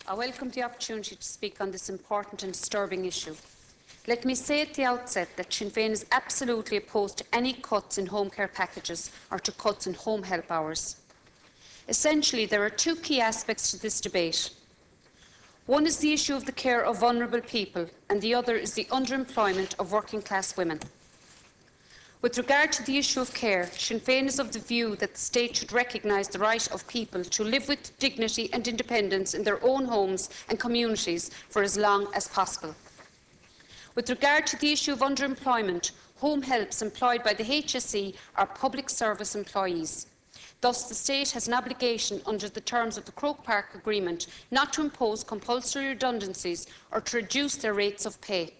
I welcome the opportunity to speak on this important and disturbing issue. Let me say at the outset that Sinn Féin is absolutely opposed to any cuts in home care packages or to cuts in home help hours. Essentially, there are two key aspects to this debate. One is the issue of the care of vulnerable people, and the other is the underemployment of working-class women. With regard to the issue of care, Sinn Féin is of the view that the state should recognise the right of people to live with dignity and independence in their own homes and communities for as long as possible. With regard to the issue of underemployment, home helps employed by the HSE are public service employees. Thus, the state has an obligation under the terms of the Croke Park Agreement not to impose compulsory redundancies or to reduce their rates of pay.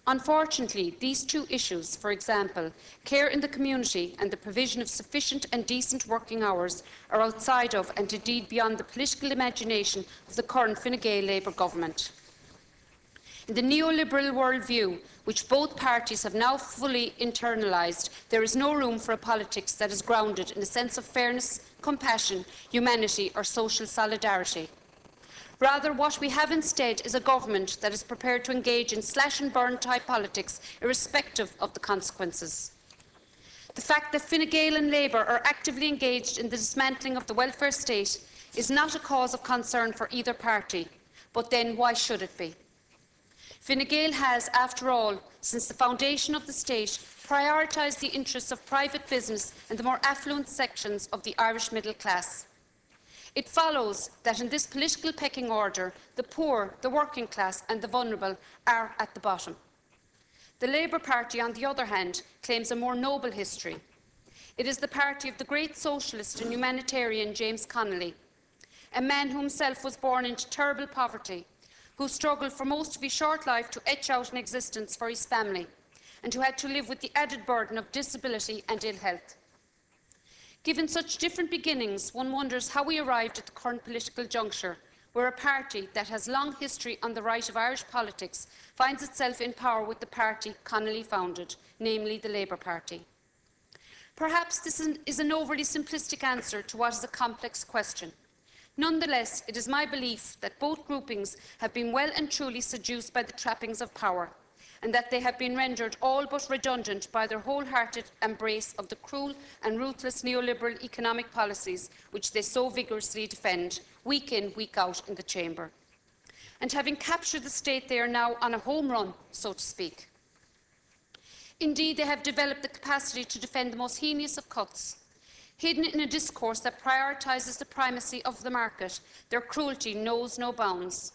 Unfortunately, these two issues, for example, care in the community and the provision of sufficient and decent working hours, are outside of and indeed beyond the political imagination of the current Fine Gael Labour government. In the neoliberal worldview, which both parties have now fully internalised, there is no room for a politics that is grounded in a sense of fairness, compassion, humanity or social solidarity. Rather, what we have instead is a government that is prepared to engage in slash-and-burn type politics, irrespective of the consequences. The fact that Fine Gael and Labour are actively engaged in the dismantling of the welfare state is not a cause of concern for either party, but then why should it be? Fine Gael has, after all, since the foundation of the state, prioritised the interests of private business and the more affluent sections of the Irish middle class. It follows that in this political pecking order, the poor, the working class and the vulnerable are at the bottom. The Labour Party, on the other hand, claims a more noble history. It is the party of the great socialist and humanitarian James Connolly, a man who himself was born into terrible poverty, who struggled for most of his short life to etch out an existence for his family, and who had to live with the added burden of disability and ill health. Given such different beginnings, one wonders how we arrived at the current political juncture, where a party that has long history on the right of Irish politics finds itself in power with the party Connolly founded, namely the Labour Party. Perhaps this is an overly simplistic answer to what is a complex question. Nonetheless, it is my belief that both groupings have been well and truly seduced by the trappings of power, and that they have been rendered all but redundant by their wholehearted embrace of the cruel and ruthless neoliberal economic policies which they so vigorously defend, week in, week out in the chamber. And having captured the state, they are now on a home run, so to speak. Indeed, they have developed the capacity to defend the most heinous of cuts. Hidden in a discourse that prioritises the primacy of the market, their cruelty knows no bounds.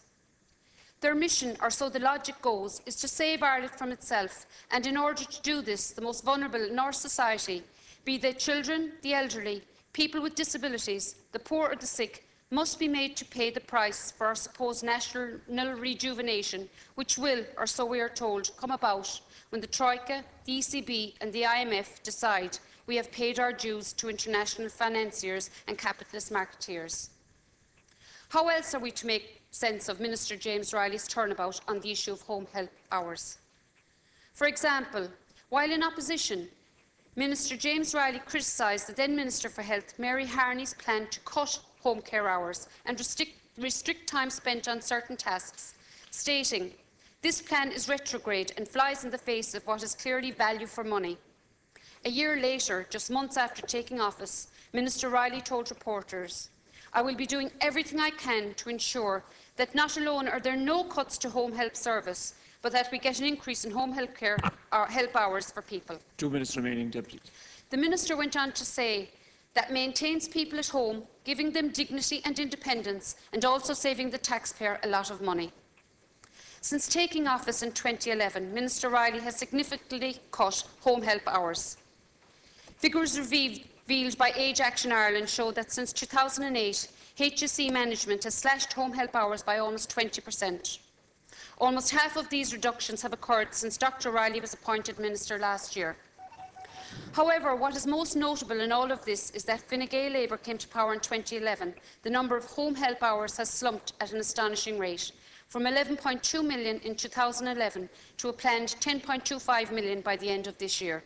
Their mission, or so the logic goes, is to save Ireland from itself, and in order to do this, the most vulnerable in our society, be they children, the elderly, people with disabilities, the poor or the sick, must be made to pay the price for our supposed national rejuvenation, which will, or so we are told, come about when the Troika, the ECB and the IMF decide we have paid our dues to international financiers and capitalist marketeers. How else are we to make sense of Minister James Riley's turnabout on the issue of home help hours? For example, while in opposition, Minister James Riley criticised the then Minister for Health, Mary Harney's plan to cut home care hours and restrict time spent on certain tasks, stating, "This plan is retrograde and flies in the face of what is clearly value for money." A year later, just months after taking office, Minister Riley told reporters, "I will be doing everything I can to ensure that not alone are there no cuts to home help service, but that we get an increase in home help care or help hours for people." 2 minutes remaining, Deputy. The Minister went on to say that maintains people at home, giving them dignity and independence, and also saving the taxpayer a lot of money. Since taking office in 2011, Minister Riley has significantly cut home help hours. Figures revealed by Age Action Ireland show that since 2008, HSE management has slashed home help hours by almost 20%. Almost half of these reductions have occurred since Dr Riley was appointed Minister last year. However, what is most notable in all of this is that Fine Gael Labour came to power in 2011. The number of home help hours has slumped at an astonishing rate, from 11.2 million in 2011 to a planned 10.25 million by the end of this year.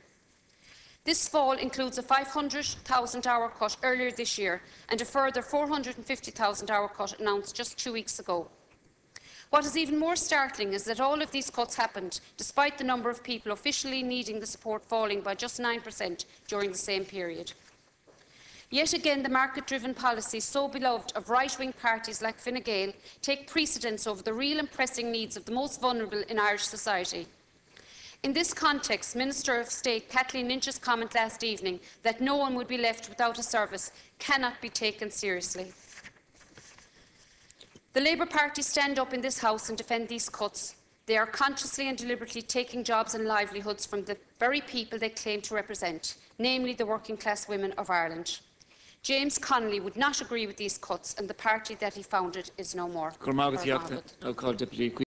This fall includes a 500,000-hour cut earlier this year and a further 450,000-hour cut announced just 2 weeks ago. What is even more startling is that all of these cuts happened despite the number of people officially needing the support falling by just 9% during the same period. Yet again, the market-driven policies so beloved of right-wing parties like Fine Gael take precedence over the real and pressing needs of the most vulnerable in Irish society. In this context, Minister of State Kathleen Lynch's comment last evening that no one would be left without a service cannot be taken seriously. The Labour Party stand up in this House and defend these cuts. They are consciously and deliberately taking jobs and livelihoods from the very people they claim to represent, namely the working-class women of Ireland. James Connolly would not agree with these cuts, and the party that he founded is no more.